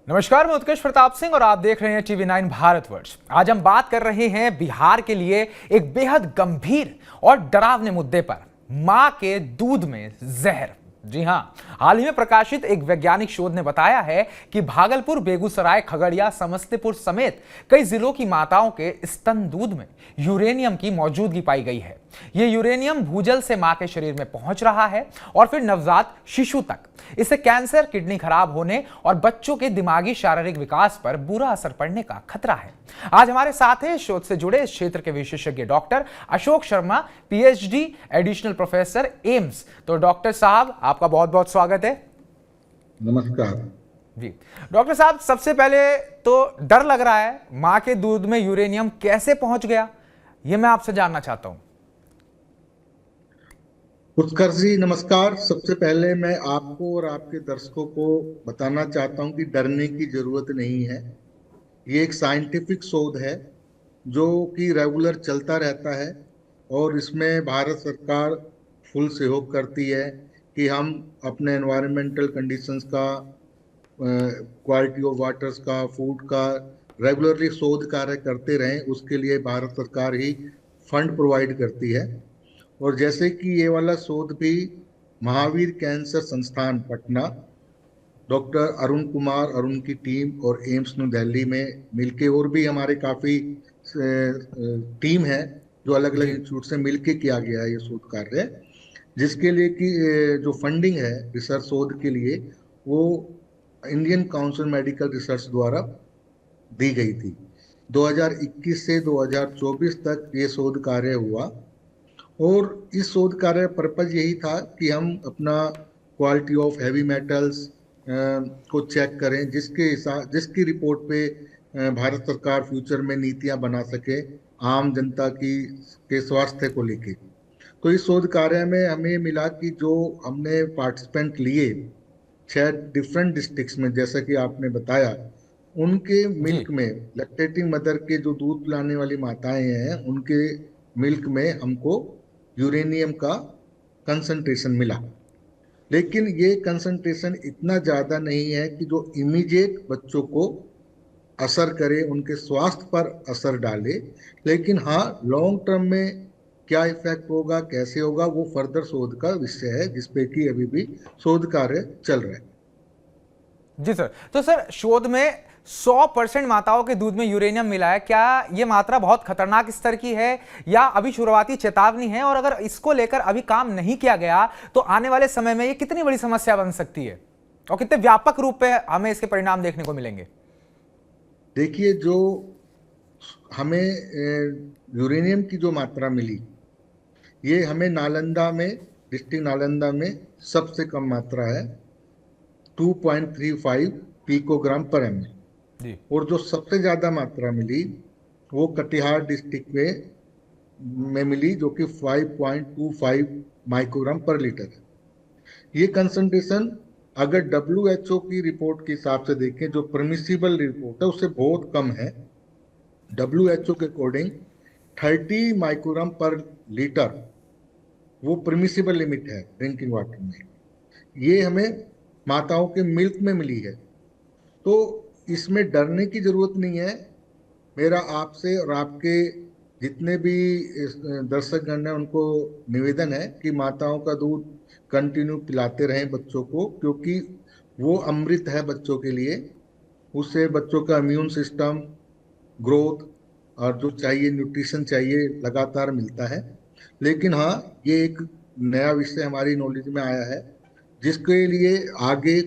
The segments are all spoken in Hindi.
नमस्कार, मैं उत्कृष्ट प्रताप सिंह और आप देख रहे हैं टीवी9 भारतवर्ष। आज हम बात कर रहे हैं बिहार के लिए एक बेहद गंभीर और डरावने मुद्दे पर, मां के दूध में जहर। जी हां, हाल ही में प्रकाशित एक वैज्ञानिक शोध ने बताया है कि भागलपुर, बेगूसराय, खगड़िया, समस्तीपुर समेत कई जिलों की माताओं के स्तन दूध में यूरेनियम की मौजूदगी पाई गई है। यह यूरेनियम भूजल से मां के शरीर में पहुंच रहा है और फिर नवजात शिशु तक। इससे कैंसर, किडनी खराब होने और बच्चों के दिमागी शारीरिक विकास पर बुरा असर पड़ने का खतरा है। आज हमारे साथ हैं शोध से जुड़े इस क्षेत्र के विशेषज्ञ doctor Ashok Sharma, PhD, additional professor, AIIMS. तो डॉक्टर साहब, आपका बहुत बहुत स्वागत है। नमस्कार जी डॉक्टर साहब, सबसे पहले तो डर लग रहा है, मां के दूध में यूरेनियम कैसे पहुंच गया, यह मैं आपसे जानना चाहता हूं। उत्कर्ष जी नमस्कार। सबसे पहले मैं आपको और आपके दर्शकों को बताना चाहता हूं कि डरने की जरूरत नहीं है। ये एक साइंटिफिक शोध है जो कि रेगुलर चलता रहता है और इसमें भारत सरकार फुल सहयोग करती है कि हम अपने एनवायरमेंटल कंडीशंस का, क्वालिटी ऑफ वाटर्स का, फूड का रेगुलरली शोध कार्य करते रहें। उसके लिए भारत सरकार ही फंड प्रोवाइड करती है। और जैसे कि ये वाला शोध भी महावीर कैंसर संस्थान पटना, डॉक्टर अरुण कुमार और उनकी टीम और एम्स न्यू दिल्ली में मिलके, और भी हमारे काफ़ी टीम है जो अलग अलग इंस्टीट्यूट से मिलके किया गया है ये शोध कार्य, जिसके लिए कि जो फंडिंग है रिसर्च शोध के लिए वो इंडियन काउंसिल मेडिकल रिसर्च द्वारा दी गई थी। 2021 से 2024 तक ये शोध कार्य हुआ और इस शोध कार्य पर्पज यही था कि हम अपना क्वालिटी ऑफ हैवी मेटल्स को चेक करें, जिसकी रिपोर्ट पे भारत सरकार फ्यूचर में नीतियां बना सके आम जनता के स्वास्थ्य को लेके। तो इस शोध कार्य में हमें मिला कि जो हमने पार्टिसिपेंट लिए 6 डिफरेंट डिस्ट्रिक्ट्स में, जैसा कि आपने बताया, उनके मिल्क में, लैक्टेटिंग मदर के जो दूध पिलाने वाली माताएं हैं, उनके मिल्क में हमको यूरेनियम का कंसंट्रेशन मिला। लेकिन ये कंसंट्रेशन इतना ज़्यादा नहीं है कि जो इमीडिएट बच्चों को असर करे, उनके स्वास्थ्य पर असर डाले। लेकिन हाँ, लॉन्ग टर्म में क्या इफेक्ट होगा, कैसे होगा, वो फर्दर शोध का विषय है, जिसपे कि अभी भी शोध कार्य चल रहा है। जी सर। तो सर, शोध में 100% माताओं के दूध में यूरेनियम मिला है। क्या यह मात्रा बहुत खतरनाक स्तर की है या अभी शुरुआती चेतावनी है? और अगर इसको लेकर अभी काम नहीं किया गया तो आने वाले समय में यह कितनी बड़ी समस्या बन सकती है और कितने व्यापक रूप पे हमें इसके परिणाम देखने को मिलेंगे? देखिए, जो हमें यूरेनियम की जो मात्रा मिली, ये हमें नालंदा में, डिस्ट्रिक्ट नालंदा में सबसे कम मात्रा है, 2.35 पिकोग्राम पर ml। और जो सबसे ज्यादा मात्रा मिली वो कटिहार डिस्ट्रिक्ट में मिली, जो कि 5.25 माइक्रोग्राम पर लीटर है। ये कंसंट्रेशन अगर WHO की रिपोर्ट के हिसाब से देखें, जो परमिसिबल रिपोर्ट है, उससे बहुत कम है। WHO के अकॉर्डिंग 30 माइक्रोग्राम पर लीटर वो परमिसिबल लिमिट है ड्रिंकिंग वाटर में। ये हमें माताओं के मिल्क में मिली है, तो इसमें डरने की जरूरत नहीं है। मेरा आपसे और आपके जितने भी दर्शकगण हैं उनको निवेदन है कि माताओं का दूध कंटिन्यू पिलाते रहें बच्चों को, क्योंकि वो अमृत है बच्चों के लिए। उससे बच्चों का इम्यून सिस्टम, ग्रोथ और जो चाहिए न्यूट्रिशन चाहिए लगातार मिलता है। लेकिन हाँ, ये एक नया विषय हमारी नॉलेज में आया है, जिसके लिए आगे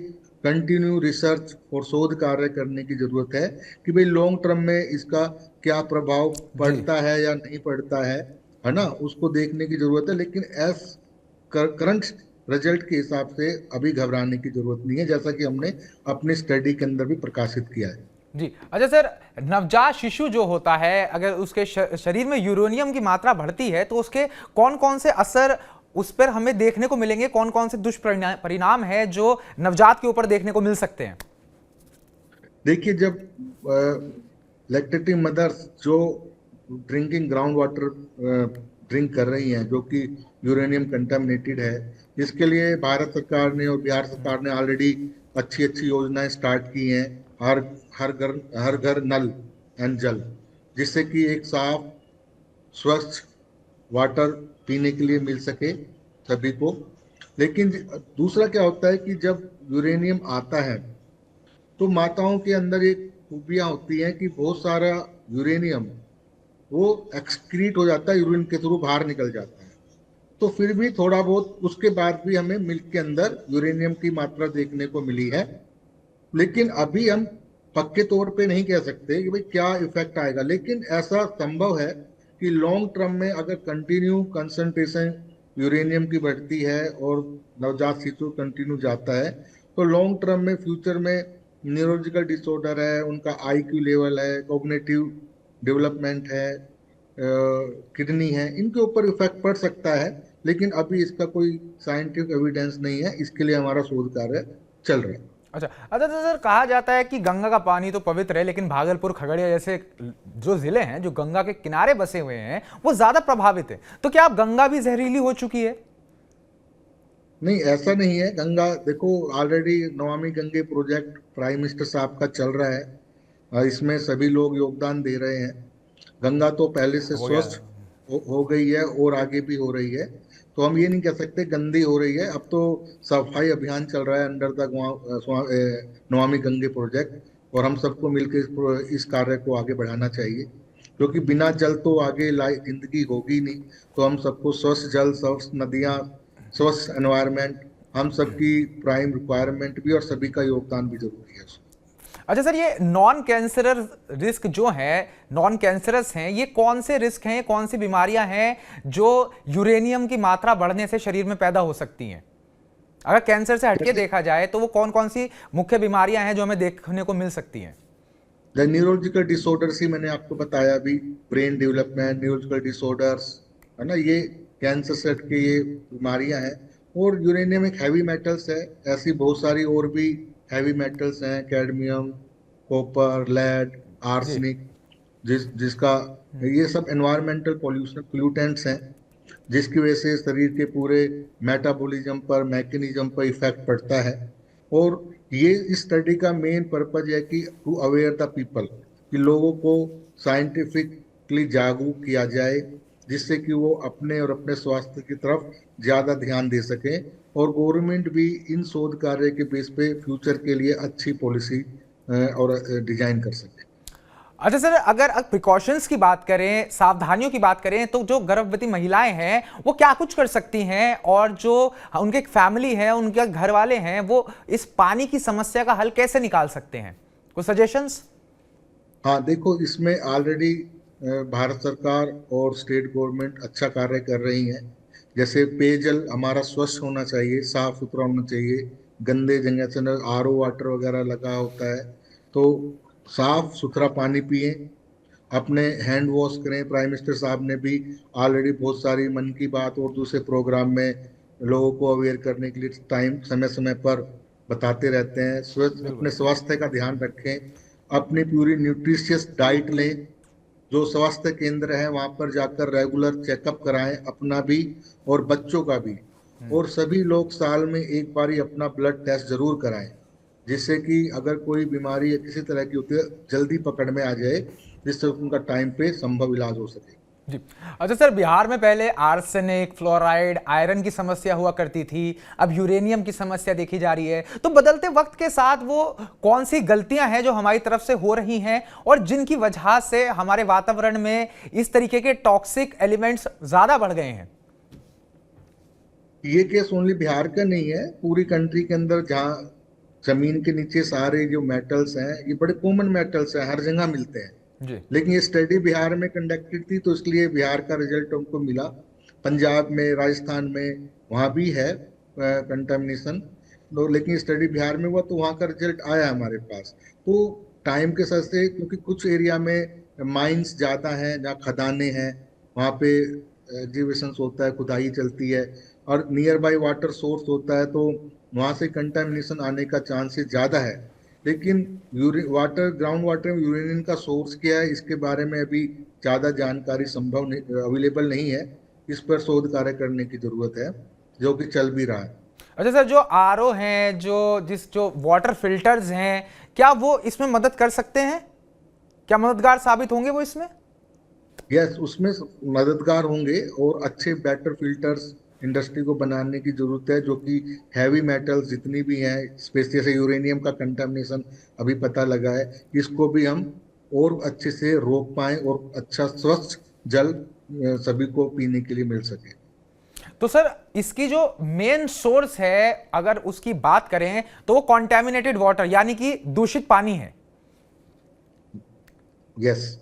कंटिन्यू रिसर्च और शोध कार्य करने की जरूरत है कि भाई लॉन्ग टर्म में इसका क्या प्रभाव पड़ता है या नहीं पड़ता है ना, उसको देखने की जरूरत है। लेकिन एज करंट रिजल्ट के हिसाब से अभी घबराने की जरूरत नहीं है, जैसा कि हमने अपनी स्टडी के अंदर भी प्रकाशित किया है। जी अच्छा सर, नवजात शिशु जो होता है, अगर उसके शरीर में यूरेनियम की मात्रा बढ़ती है तो उसके कौन कौन से असर उस पर हमें देखने को मिलेंगे? कौन कौन से दुष्परिणाम है जो नवजात के ऊपर देखने को मिल सकते हैं? देखिए, जब लैक्टेटिंग मदर्स जो ड्रिंकिंग ग्राउंड वाटर ड्रिंक कर रही हैं, जो कि यूरेनियम कंटामिनेटेड है, इसके लिए भारत सरकार ने और बिहार सरकार ने ऑलरेडी अच्छी अच्छी योजनाएं स्टार्ट की हैं। हर हर घर नल एंड जल, जिससे कि एक साफ स्वच्छ वाटर पीने के लिए मिल सके सभी को। लेकिन दूसरा क्या होता है कि जब यूरेनियम आता है तो माताओं के अंदर एक खूबियां होती हैं कि बहुत सारा यूरेनियम वो एक्सक्रीट हो जाता है, यूरिन के थ्रू बाहर निकल जाता है। तो फिर भी थोड़ा बहुत उसके बाद भी हमें मिल्क के अंदर यूरेनियम की मात्रा देखने को मिली है। लेकिन अभी हम पक्के तौर पे नहीं कह सकते कि भाई क्या इफेक्ट आएगा, लेकिन ऐसा संभव है कि लॉन्ग टर्म में अगर कंटिन्यू कंसंट्रेशन यूरेनियम की बढ़ती है और नवजात शिशु कंटिन्यू जाता है, तो लॉन्ग टर्म में फ्यूचर में न्यूरोलॉजिकल डिसऑर्डर है, उनका आईक्यू लेवल है, कॉग्निटिव डेवलपमेंट है, किडनी है, इनके ऊपर इफेक्ट पड़ सकता है। लेकिन अभी इसका कोई साइंटिफिक एविडेंस नहीं है, इसके लिए हमारा शोध कार्य चल रहा है। अच्छा अच्छा तो सर, कहा जाता है कि गंगा का पानी तो पवित्र है, लेकिन भागलपुर खगड़िया जैसे जो जिले हैं जो गंगा के किनारे बसे हुए हैं वो ज्यादा प्रभावित है। तो क्या अब गंगा भी जहरीली हो चुकी है? नहीं, ऐसा नहीं है। गंगा देखो, already Namami Gange project prime minister साहब का चल रहा है और इसमें सभी लोग योगदान दे रहे हैं। गंगा तो पहले से हो गया। स्वच्छ हो गई है और आगे भी हो रही है। तो हम ये नहीं कह सकते गंदी हो रही है। अब तो सफाई अभियान चल रहा है under the Namami Gange project, और हम सबको मिलकर इस कार्य को आगे बढ़ाना चाहिए, क्योंकि बिना जल तो आगे जिंदगी होगी नहीं। तो हम सबको स्वच्छ जल, स्वच्छ नदियां, स्वच्छ एनवायरनमेंट हम सबकी प्राइम रिक्वायरमेंट भी, और सभी का योगदान भी जरूरी है। अच्छा सर, ये नॉन कैंसरस रिस्क जो है, नॉन कैंसरस हैं, ये कौन से रिस्क हैं, कौन सी बीमारियां हैं जो यूरेनियम की मात्रा बढ़ने से शरीर में पैदा हो सकती हैं? अगर कैंसर से हटके देखा जाए तो वो कौन कौन सी मुख्य बीमारियां हैं जो हमें देखने को मिल सकती हैं? न्यूरोलॉजिकल डिसऑर्डर्स ही मैंने आपको बताया अभी, ब्रेन डेवलपमेंट, न्यूरोलॉजिकल डिसऑर्डर्स, है ना, ये कैंसर से हटके ये बीमारियां हैं। और यूरेनियम एक हैवी मेटल्स है, ऐसी बहुत सारी और भी हैवी मेटल्स हैं, कैडमियम, कॉपर, लेड, जी। आर्सेनिक, जिसका ये सब एनवायरमेंटल पॉल्यूशन पोल्यूटेंट्स हैं, जिसकी वजह से शरीर के पूरे मेटाबॉलिज्म पर, मैकेनिज्म पर इफेक्ट पड़ता है। और ये इस स्टडी का मेन पर्पज है कि टू अवेयर द पीपल, कि लोगों को साइंटिफिकली जागरूक किया जाए, जिससे कि वो अपने और अपने स्वास्थ्य की तरफ ज़्यादा ध्यान दे सकें, और गवर्नमेंट भी इन शोध कार्य के बेस पे फ्यूचर के लिए अच्छी पॉलिसी और डिजाइन कर सके। अच्छा सर, अगर प्रिकॉशंस की बात करें, सावधानियों की बात करें, तो जो गर्भवती महिलाएं हैं वो क्या कुछ कर सकती हैं, और जो उनके फैमिली है, उनके घर वाले हैं, वो इस पानी की समस्या का हल कैसे निकाल सकते हैं? कुछ सजेशंस? हाँ देखो, इसमें ऑलरेडी भारत सरकार और स्टेट गवर्नमेंट अच्छा कार्य कर रही हैं। जैसे पेयजल हमारा स्वच्छ होना चाहिए, साफ सुथरा होना चाहिए, गंदे जगह से न आरओ वाटर वगैरह लगा होता है, तो साफ सुथरा पानी पिए, अपने हैंड वॉश करें। प्राइम मिनिस्टर साहब ने भी ऑलरेडी बहुत सारी मन की बात और दूसरे प्रोग्राम में लोगों को अवेयर करने के लिए टाइम समय समय पर बताते रहते हैं। बिल्कुल। अपने स्वास्थ्य का ध्यान रखें, अपनी पूरी न्यूट्रिशियस डाइट लें, जो स्वास्थ्य केंद्र है वहां पर जाकर रेगुलर चेकअप कराएं, अपना भी और बच्चों का भी। और सभी लोग साल में एक बार ही अपना ब्लड टेस्ट जरूर कराएं, जिससे कि अगर कोई बीमारी या किसी तरह की होती है जल्दी पकड़ में आ जाए, जिससे उनका टाइम पे संभव इलाज हो सके। जी। अच्छा सर, बिहार में पहले आर्सेनिक, फ्लोराइड, आयरन की समस्या हुआ करती थी, अब यूरेनियम की समस्या देखी जा रही है। तो बदलते वक्त के साथ वो कौन सी गलतियां हैं जो हमारी तरफ से हो रही हैं और जिनकी वजह से हमारे वातावरण में इस तरीके के टॉक्सिक एलिमेंट्स ज्यादा बढ़ गए हैं? ये केस ओनली बिहार का नहीं है, पूरी कंट्री के अंदर जहाँ जमीन के नीचे सारे जो मेटल्स हैं, ये बड़े कॉमन मेटल्स हैं, हर जगह मिलते हैं। जी। लेकिन ये स्टडी बिहार में कंडक्टेड थी, तो इसलिए बिहार का रिजल्ट हमको मिला। पंजाब में, राजस्थान में वहाँ भी है कंटामिनेशन, तो लेकिन स्टडी बिहार में हुआ तो वहाँ का रिजल्ट आया हमारे पास। तो टाइम के साथ से, क्योंकि कुछ एरिया में माइंस ज़्यादा हैं, जहाँ खदानें हैं, वहाँ पे एग्जीबिशंस होता है, खुदाई चलती है, और नियर बाई वाटर सोर्स होता है, तो वहाँ से कंटामिनेशन आने का चांसेस ज़्यादा है। लेकिन वाटर, ग्राउंड वाटर में यूरेनियम का सोर्स क्या है, इसके बारे में अभी ज़्यादा जानकारी संभव नहीं, अवेलेबल नहीं है। इस पर शोध कार्य करने की जरूरत है, जो कि चल भी रहा है। अच्छा सर, जो आरओ हैं, जो वाटर फिल्टर्स हैं, क्या वो इसमें मदद कर सकते हैं? क्या मददगार साबित होंगे वो इसमें? यस, उसमें मददगार होंगे और अच्छे बेटर फिल्टर्स इंडस्ट्री को बनाने की जरूरत है, जो कि हैवी मेटल्स जितनी भी हैं, स्पेशली जैसे यूरेनियम का कंटामिनेशन अभी पता लगा है, इसको भी हम और अच्छे से रोक पाएं और अच्छा स्वच्छ जल सभी को पीने के लिए मिल सके। तो सर, इसकी जो मेन सोर्स है अगर उसकी बात करें तो वो कॉन्टेमिनेटेड वाटर यानी कि दूषित पानी है। यस,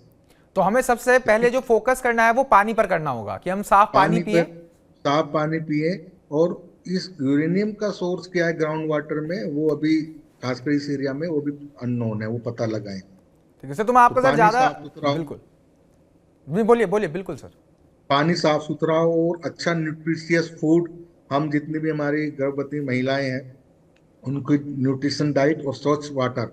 तो हमें सबसे पहले जो फोकस करना है वो पानी पर करना होगा कि हम साफ पानी पानी पिए। पे साफ पानी पिए। और इस यूरेनियम का सोर्स क्या है ग्राउंड वाटर में, वो अभी खासकर इस एरिया में वो भी अननोन है, वो पता लगाएं। ठीक है सर, तो मैं तो आपका सर पानी ज्यादा साफ सुथरा हो, बिल्कुल नहीं, बोलिए बोलिए, बिल्कुल सर। पानी साफ सुथरा हो और अच्छा न्यूट्रिशियस फूड, हम जितनी भी हमारी गर्भवती महिलाएं हैं उनकी न्यूट्रिशन डाइट और स्वच्छ वाटर,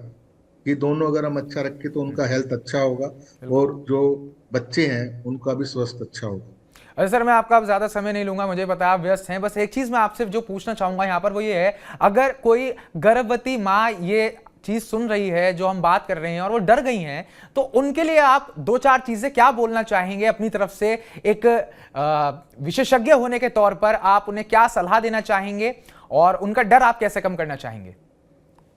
ये दोनों अगर हम अच्छा रखें तो उनका हेल्थ अच्छा होगा बिल्कुल। और जो बच्चे हैं उनका भी स्वास्थ्य अच्छा होगा। अरे सर, मैं आपका अब ज्यादा समय नहीं लूंगा, मुझे पता है आप व्यस्त हैं। बस एक चीज मैं आपसे जो पूछना चाहूंगा यहाँ पर वो ये है, अगर कोई गर्भवती माँ ये चीज सुन रही है जो हम बात कर रहे हैं और वो डर गई हैं, तो उनके लिए आप दो चार चीजें क्या बोलना चाहेंगे अपनी तरफ से? एक विशेषज्ञ होने के तौर पर आप उन्हें क्या सलाह देना चाहेंगे और उनका डर आप कैसे कम करना चाहेंगे?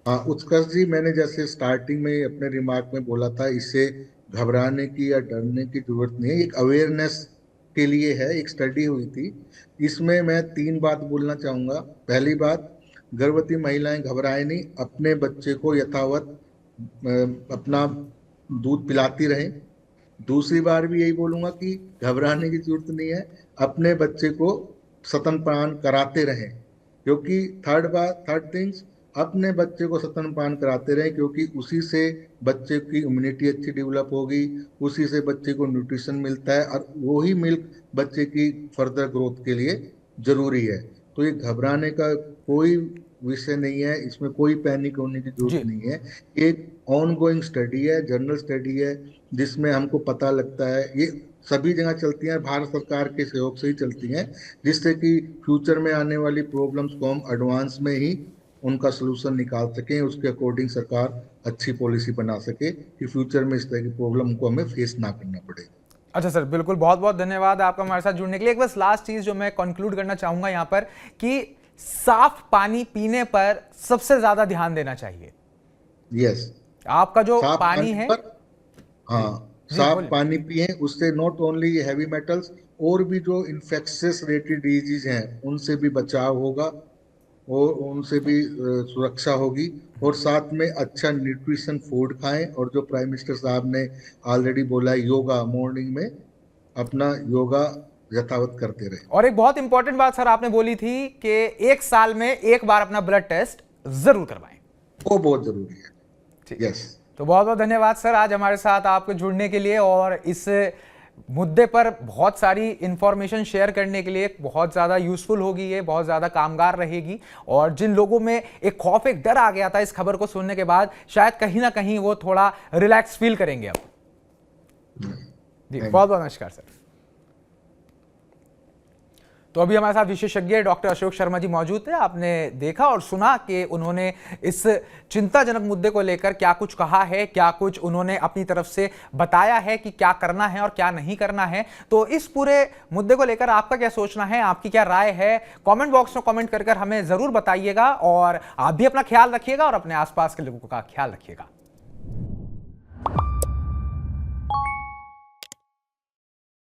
हाँ उत्कर्ष जी, मैंने जैसे स्टार्टिंग में अपने रिमार्क में बोला था, इससे घबराने की या डरने की जरूरत नहीं है, एक अवेयरनेस के लिए है। एक स्टडी हुई थी, इसमें मैं 3 बात बोलना चाहूंगा। पहली बात, गर्भवती महिलाएं घबराएं नहीं, अपने बच्चे को यथावत अपना दूध पिलाती रहें। दूसरी बार भी यही बोलूंगा कि घबराने की जरूरत नहीं है, अपने बच्चे को स्तनपान कराते रहें। क्योंकि थर्ड थिंग्स, अपने बच्चे को स्तनपान कराते रहें, क्योंकि उसी से बच्चे की इम्यूनिटी अच्छी डेवलप होगी, उसी से बच्चे को न्यूट्रिशन मिलता है और वही मिल्क बच्चे की फर्दर ग्रोथ के लिए जरूरी है। तो ये घबराने का कोई विषय नहीं है, इसमें कोई पैनिक होने की जरूरत जी। नहीं है। एक ऑन गोइंग स्टडी है, जर्नल स्टडी है, जिसमें हमको पता लगता है, ये सभी जगह चलती हैं, भारत सरकार के सहयोग से ही चलती हैं, जिससे कि फ्यूचर में आने वाली प्रॉब्लम्स को हम एडवांस में ही उनका सोल्यूशन निकाल सकें, उसके अकॉर्डिंग सरकार अच्छी पॉलिसी बना सके कि फ्यूचर में इस तरह की प्रॉब्लम को हमें फेस ना करना पड़े। अच्छा सर, बिल्कुल, बहुत बहुत धन्यवाद आपका हमारे साथ जुड़ने के लिए। एक बस लास्ट चीज जो मैं कंक्लूड करना चाहूंगा यहाँ पर कि साफ पानी पीने पर सबसे ज्यादा ध्यान देना चाहिए। यस, आपका जो साफ पानी पानी है। पर, जी हाँ जी, साफ बोलिए। पानी पिए, उससे नॉट ओनली हैवी मेटल्स और भी जो इन्फेक्शियस रिलेटेड डिजीज हैं उनसे भी बचाव होगा और उनसे भी सुरक्षा होगी। और साथ में अच्छा न्यूट्रिशन फूड खाएं, और जो प्राइम मिनिस्टर साहब ने ऑलरेडी बोला है, योगा, मॉर्निंग में अपना योगा यथावत करते रहे। और एक बहुत इंपॉर्टेंट बात सर आपने बोली थी कि 1 साल में एक बार अपना ब्लड टेस्ट जरूर करवाएं। वो बहुत जरूरी है। ठीक। यस, तो बहुत बहुत धन्यवाद सर आज हमारे साथ आपके जुड़ने के लिए और इस मुद्दे पर बहुत सारी इंफॉर्मेशन शेयर करने के लिए। बहुत ज़्यादा यूजफुल होगी ये, बहुत ज़्यादा कामगार रहेगी। और जिन लोगों में एक खौफ, एक डर आ गया था इस खबर को सुनने के बाद, शायद कहीं ना कहीं वो थोड़ा रिलैक्स फील करेंगे अब। जी, बहुत बहुत नमस्कार सर। तो अभी हमारे साथ विशेषज्ञ डॉक्टर अशोक शर्मा जी मौजूद थे। आपने देखा और सुना कि उन्होंने इस चिंताजनक मुद्दे को लेकर क्या कुछ कहा है, क्या कुछ उन्होंने अपनी तरफ से बताया है कि क्या करना है और क्या नहीं करना है। तो इस पूरे मुद्दे को लेकर आपका क्या सोचना है, आपकी क्या राय है, कमेंट बॉक्स में कमेंट कर हमें जरूर बताइएगा। और आप भी अपना ख्याल रखिएगा और अपने आसपास के लोगों का ख्याल रखिएगा।